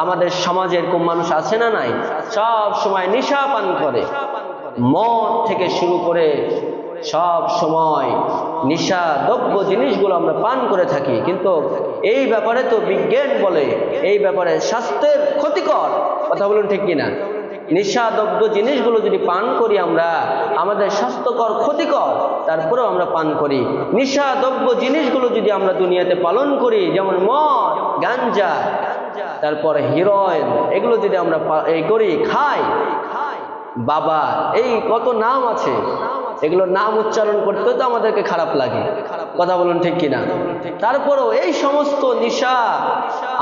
আমাদের সমাজে এরকম মানুষ আছে না নাই? সব সময় নেশা পান করে, মদ থেকে শুরু করে সব সময় নেশা দ্রব্য জিনিসগুলো আমরা পান করে থাকি। কিন্তু এই ব্যাপারে তো বিজ্ঞান বলে এই ব্যাপারে স্বাস্থ্যের ক্ষতিকর। কথা বলুন ঠিক কিনা? নেশাদ্রব্য জিনিসগুলো যদি পান করি আমরা, আমাদের স্বাস্থ্যকর ক্ষতিকর, তারপরেও আমরা পান করি। নেশাদ্রব্য জিনিসগুলো যদি আমরা দুনিয়াতে পালন করি, যেমন মদ, গাঞ্জা, তারপরে হিরোইন, এগুলো যদি আমরা করি, খাই, বাবা, এই কত নাম আছে, এগুলোর নাম উচ্চারণ করতে তো আমাদেরকে খারাপ লাগে। কথা বলুন ঠিক কিনা? তারপরেও এই সমস্ত নেশা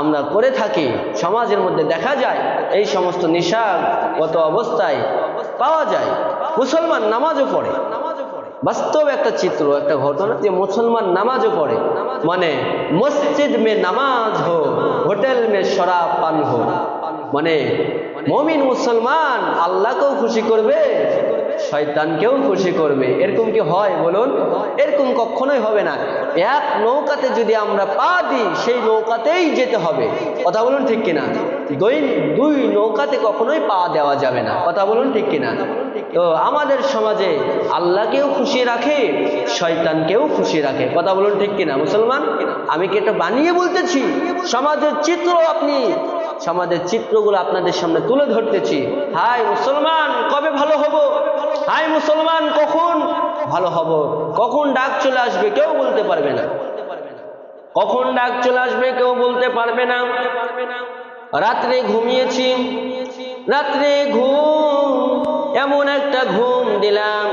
আমরা করে থাকি, সমাজের মধ্যে দেখা যায় এই সমস্ত নেশা কত অবস্থায় পাওয়া যায়। মুসলমান নামাজও পড়ে, বাস্তব একটা চিত্র, একটা ঘটনা, যে মুসলমান নামাজও পড়ে, মানে মসজিদ মে নামাজ হো, হোটেল মে শরাব পান হো, মানে মুমিন মুসলমান আল্লাহকেও খুশি করবে, শয়তানকেও খুশি করবে। এরকম কি হয় বলুন? এরকম কখনোই হবে না। এক নৌকাতে যদি আমরা পা দিই, সেই নৌকাতেই যেতে হবে। কথা বলুন ঠিক কিনা? দুই নৌকাতে কখনোই পা দেওয়া যাবে না। কথা বলুন ঠিক কিনা? তো আমাদের সমাজে আল্লাহকেও খুশি রাখে, শয়তানকেও খুশি রাখে। কথা বলুন ঠিক কিনা মুসলমান? আমি কি এটা বানিয়ে বলতেছি? সমাজের চিত্র, আপনি সমাজের চিত্রগুলো আপনাদের সামনে তুলে ধরতেছি। হাই মুসলমান, কবে ভালো হব? হাই মুসলমান, কখন ভালো হব? কখন ডাক চলে আসবে কেউ বলতে পারবে না। কখন ডাক চলে আসবে কেউ বলতে পারবে না। রাত্রে ঘুমিয়েছি, রাত্রে ঘুম, এমন একটা ঘুম দিলাম,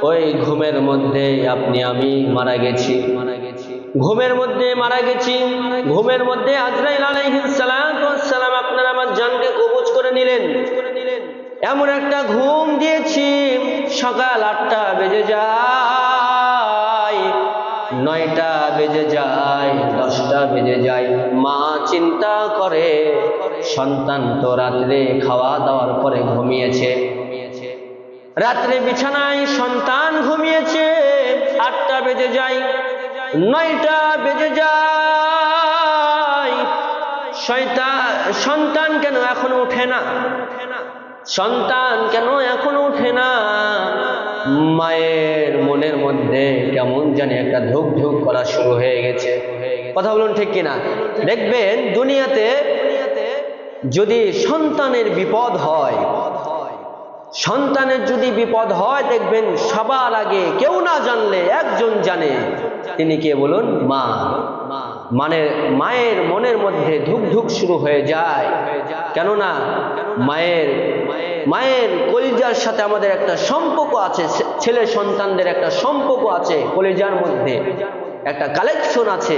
ওই ঘুমের মধ্যে আপনি আমি মারা গেছি, ঘুমের মধ্যে মারা গেছি। ঘুমের মধ্যে আজরাইল আলাইহিস সালাম আপনার আমার জানকে কবজ করে নিলেন। এমন একটা ঘুম দিয়েছি, সকাল 8টা বেজে যায়, 9টা বেজে যায়, 10টা বেজে যায়। মা চিন্তা করে, সন্তান তো রাত্রে খাওয়া দাওয়ার পরে ঘুমিয়েছে, রাত্রে বিছানায় সন্তান ঘুমিয়েছে, 8টা বেজে যায়, 9টা বেজে যায়, সন্তান কেন এখনো ওঠে না? সন্তান কেন এখনো ওঠে না? মায়ের মনের মধ্যে কেমন জানি একটা ধুক ধুক করা শুরু হয়ে গেছে। কথা বলুন ঠিক কিনা? দেখবেন দুনিয়াতে যদি সন্তানের বিপদ হয়, সন্তানের যদি বিপদ হয়, দেখবেন সবার আগে কেউ না জানলে একজন জানে, তিনি কে বলুন? মা। মানে মায়ের মনের মধ্যে ধুক ধুক শুরু হয়ে যায়। কেননা মায়ের কলিজার সাথে আমাদের একটা সম্পর্ক আছে, ছেলে সন্তানদের একটা সম্পর্ক আছে, কলিজার মধ্যে একটা কালেকশন আছে,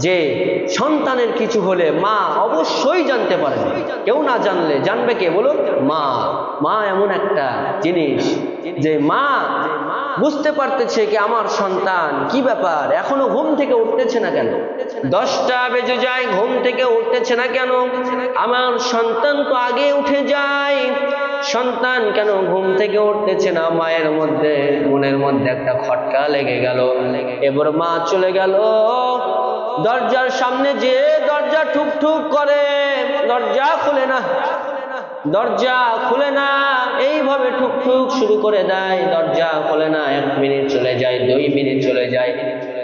যে সন্তানের কিছু হলে মা অবশ্যই জানতে পারবে। কেউ না জানলে জানবে কে বলুন? মা। মা এমন একটা জিনিস যে মা বুঝতে পারতেছে কি আমার সন্তান কি ব্যাপার, এখনো ঘুম থেকে উঠতেছে না কেন? 10টা বেজে যায়, ঘুম থেকে উঠতেছে না কেন? আমার সন্তান তো আগে উঠে যায়, সন্তান কেন ঘুম থেকে উঠতেছে না? মায়ের মধ্যে মনের মধ্যে একটা খটকা লেগে গেল। এবার মা চলে গেল দরজার সামনে, যে দরজা ঠুক ঠুক করে, দরজা খুলে না, দরজা খুলে না, এইভাবে ঠুক ঠুক শুরু করে দেয়, দরজা খুলে না। 1 মিনিট চলে যায়, 2 মিনিট চলে যায়,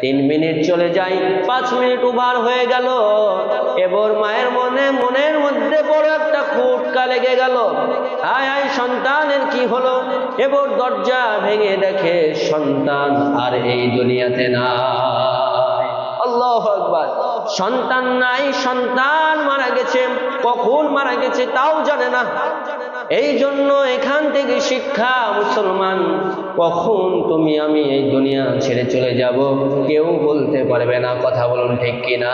3 মিনিট চলে যায়, 5 মিনিট ওভার হয়ে গেল। এবার মায়ের মনের মধ্যে বড় একটা খুটকা লেগে গেল। আয় আয়, সন্তানের কি হলো? এবার দরজা ভেঙে দেখে সন্তান আর এই দুনিয়াতে নাই। আল্লাহু আকবার। সন্তান নাই, সন্তান মারা গেছে। কখন মারা গেছে তাও জানে না। এই জন্য এখান থেকে শিক্ষা, মুসলমান, কখন তুমি আমি এই দুনিয়া ছেড়ে চলে যাব কেউ বলতে পারবে না। কথা বলুন ঠিক কিনা?